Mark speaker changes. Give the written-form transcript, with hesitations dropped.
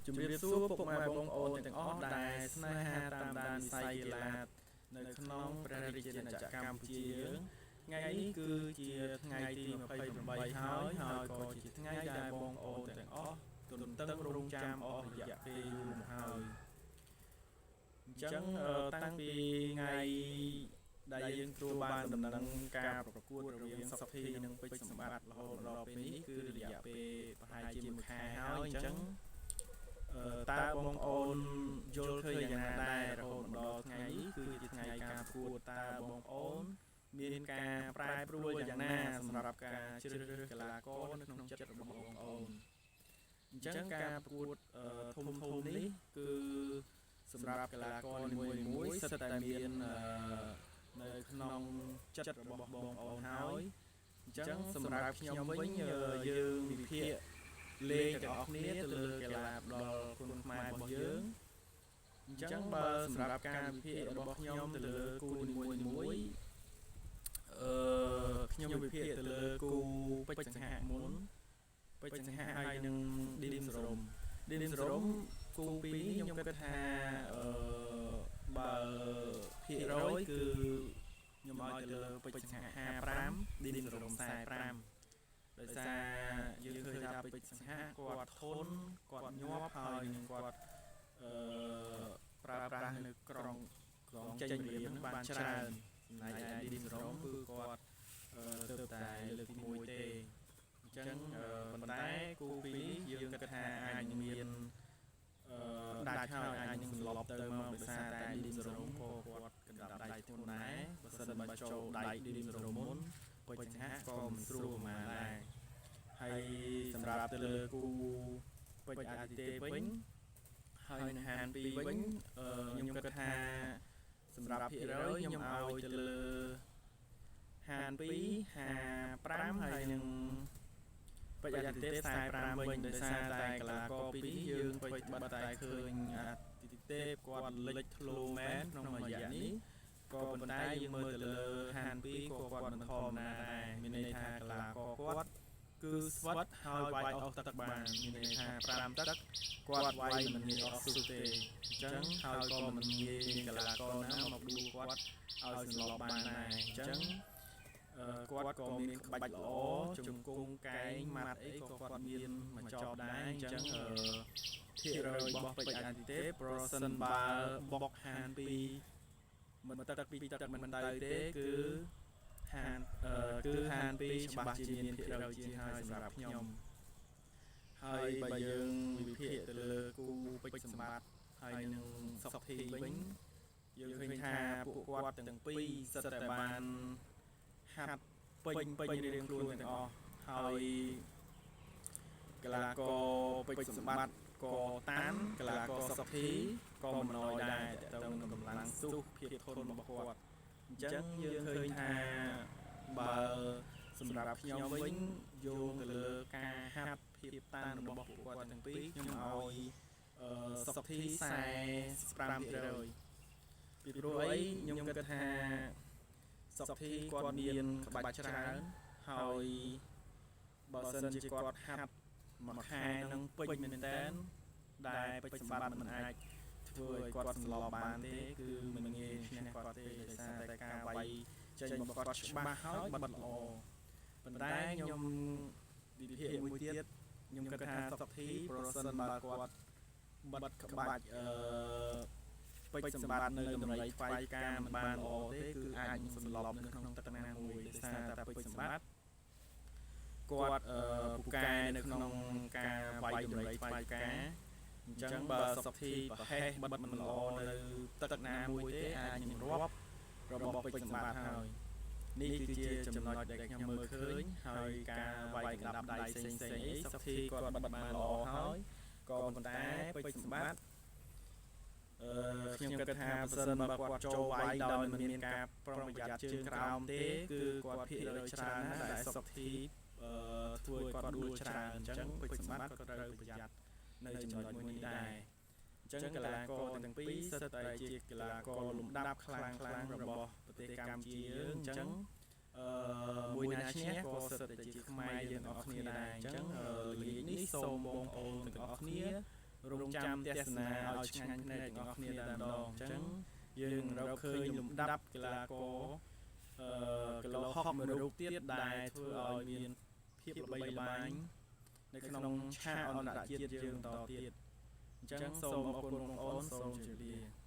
Speaker 1: ជំរាបសួរពុកម៉ែបងប្អូនទាំងអស់ដែលស្នេហាតាមដានវិស័យកីឡានៅក្នុងព្រះរាជាណាចក្រកម្ពុជាយើងថ្ងៃនេះគឺជាថ្ងៃទី28ហើយក៏ជាថ្ងៃដែលបងប្អូនទាំងអស់ទន្ទឹងរង់ចាំអស់រយៈពេលយូរមកហើយអញ្ចឹងតាំងពីថ្ងៃដែលយើងទទួលបានដំណឹងការប្រកួតរវាងសុភីនិងពេជ្រសម្បត្តិរហូតដល់ពេលនេះគឺរយៈពេលប្រហែលជាមួយខែហើយអញ្ចឹងតើបងប្អូនយល់ឃើញយ៉ាងណាដែររហូតដល់ថ្ងៃនេះគឺជាថ្ងៃការប្រកួតតើបងប្អូនមានការប្រែប្រួលយ៉ាងណាសម្រាប់ការជ្រើសរើសកីឡាករនៅក្នុងចិត្តរបស់បងប្អូនអញ្ចឹងការប្រកួតធំនេះគឺសម្រាប់កីឡាករនីមួយៗសិតតែមាននៅក្នុងចិត្តរបស់បងប្អូនហើយអញ្ចឹងសម្រាប់ខ្ញុំវិញយើងវិភាគលេងទាំងអស់គ្នាទៅលើកីឡាដល់គុណខ្មែររបស់យើងអញ្ចឹងបើសម្រាប់ការវិភាគរបស់ខ្ញុំទៅលើគូនីមួយខ្ញុំវិភាគទៅលើគូពេជ្រសង្ហៈមុនពេជ្រសង្ហៈហើយនឹងឌីមសរមគូពីរនេះខ្ញុំគិតថាបើភាគរយគឺខ្ញុំឲ្យទៅលើពេជ្រសង្ហៈ55ឌីមសរម45ដោយសារយើងឃើញថាពេជ្រសង្ហៈគាត់ធន់គាត់ញាប់ហើយនឹងគាត់ប្រើប្រាស់នៅក្រងចេញរៀមនឹងបានច្រើនចំណែកឯឌីមសរមគឺគាត់ទៅតែលើកទី1ទេអញ្ចឹងប៉ុន្តែគូពីរនេះយើងគិតថាអាចនឹងមានដាច់ហើយអាចនឹងសន្លប់ទៅមកដោយសារតែឌីមសរមក៏គាត់កណ្ដាប់ដៃធ្ងន់ដែរបើសិនបើចូលដៃឌីមសរមមុនពេជ្រសង្ហៈក៏មិនស្រួលប៉ុន្មានដែរហើយសម្រាប់ទៅលើគូពេជ្រអាទិទេពវិញហើយនឹងហានពីវិញខ្ញុំគិតថាសម្រាប់ភាគរយខ្ញុំឲ្យទៅលើហាន2 55ហើយនឹងពេជ្រអាទិទេព45វិញដោយសារតែកីឡាករពីរនេះយើងពេជ្របាត់តែឃើញអាទិទេពគាត់លេចធ្លោមែនក្នុងរយៈនេះក៏ប៉ុន្តែយើងមើលទៅលើហាន2ក៏គាត់មិនធម្មតាដែរមានន័យថាកីឡាករគាត់គឺស្វិតហើយវាយអស់ទឹកបានមានន័យថា5ទឹកគាត់វាយមិនងាយអស់ស៊ុតទេអញ្ចឹងហើយក៏មិនងាយមានកីឡាករណាមកដួលគាត់ឲ្យសន្លប់បានដែរអញ្ចឹងគាត់ក៏មានក្បាច់ល្អជង្គង់កែងម៉ាត់អីក៏គាត់មានមកចប់ដែរអញ្ចឹងភាគរយរបស់ពេជ្រអាទិទេពប្រសិនបើបុកហានពីមិនទឹកពីទឹកមិនដៅទេគឺហានពីច្បាស់ជាមានភាគរយជាងហើយសម្រាប់ខ្ញុំហើយបើយើងវិភាគទៅលើគូពេជ្រសម្បត្តិហើយនឹងសុខធីវិញយើងឃើញថាពួកគាត់ទាំងពីរសិតតែបានហាត់ពេញរៀងខ្លួនទាំងអស់ហើយកីឡាករពេជ្រសម្បត្តិក៏តានកីឡាករសុខធីក៏មិនណយដែរទៅនឹងកម្លាំងស៊ូភាពធន់របស់គាត់អញ្ចឹងយើងឃើញថាបើសម្រាប់ខ្ញុំវិញយោងទៅលើការហាត់ភាពតានរបស់ពួកគាត់ទាំងពីរខ្ញុំឲ្យសុខធី45%ពីព្រោះអីខ្ញុំគិតថាសុខធីគាត់មានក្បាច់ច្រើនហើយបើសិនជាគាត់ហាត់មួយខែនឹងពេញមែនតើដែលពេជ្រសម្បត្តិមិនអាចធ្វើឲ្យគាត់សន្លប់បានទេគឺមិនងាយឈ្នះគាត់ទេដោយសារតែការវាយចេញមកគាត់ច្បាស់ហើយបិទល្អប៉ុន្តែខ្ញុំវិភាគមួយទៀតខ្ញុំគិតថាសុខធីប្រសិនបើគាត់បិទក្បាច់ពេជ្រសម្បត្តិនៅតម្រៃថ្វាយការមិនបានល្អទេគឺអាចនឹងសន្លប់នៅក្នុងទឹកណាមួយដោយសារតែពេជ្រសម្បត្តិគាត់ពូកែនៅក្នុងការវាយតម្រៃថ្វាយការអញ្ចឹងបើសុខធីប្រហែសបិទមិនល្អនៅទឹកណាមួយទេអាចនឹងរាប់របស់ពេជ្រសម្បត្តិហើយនេះគឺជាចំណុចដែលខ្ញុំមើលឃើញហើយការវាយកណ្ដាប់ដៃផ្សេងអីសុខធីគាត់បិទបានល្អហើយក៏ប៉ុន្តែពេជ្រសម្បត្តិខ្ញុំគិតថាបើសិនបើគាត់ចូលវាយដោយមិនមានការប្រុងប្រយ័ត្នជើងក្រោមទេគឺគាត់ភាគរយច្រើនណាស់ដែលសុខធីធ្វើឲ្យគាត់ដួលច្រើនអញ្ចឹងពេជ្រសម្បត្តិក៏ត្រូវប្រយ័ត្ននៅចំណុចមួយនេះដែរអញ្ចឹងកីឡាករទាំងពីរសិតតែជាកីឡាករលំដាប់ខ្លាំងរបស់ប្រទេសកម្ពុជាយើងអញ្ចឹងមួយណាឈ្នះក៏សិតតែជាខ្មែរយើងអស់គ្នាដែរអញ្ចឹងលីកនេះសូមបងប្អូនទាំងអស់គ្នា រងចាំទស្សនាឲ្យឆ្ងាញ់ភ្នែកទាំងអស់គ្នាតែម្ដងអញ្ចឹងយើងរកឃើញលំដាប់កីឡាករគីឡូហុកមួយរូបទៀតដែលធ្វើឲ្យមានភាពល្បីល្បាញនៅក្នុងឆាកអន្តរជាតិយើងបន្តទៀតអញ្ចឹងសូមអរគុណបងប្អូនសូមជម្រាបលា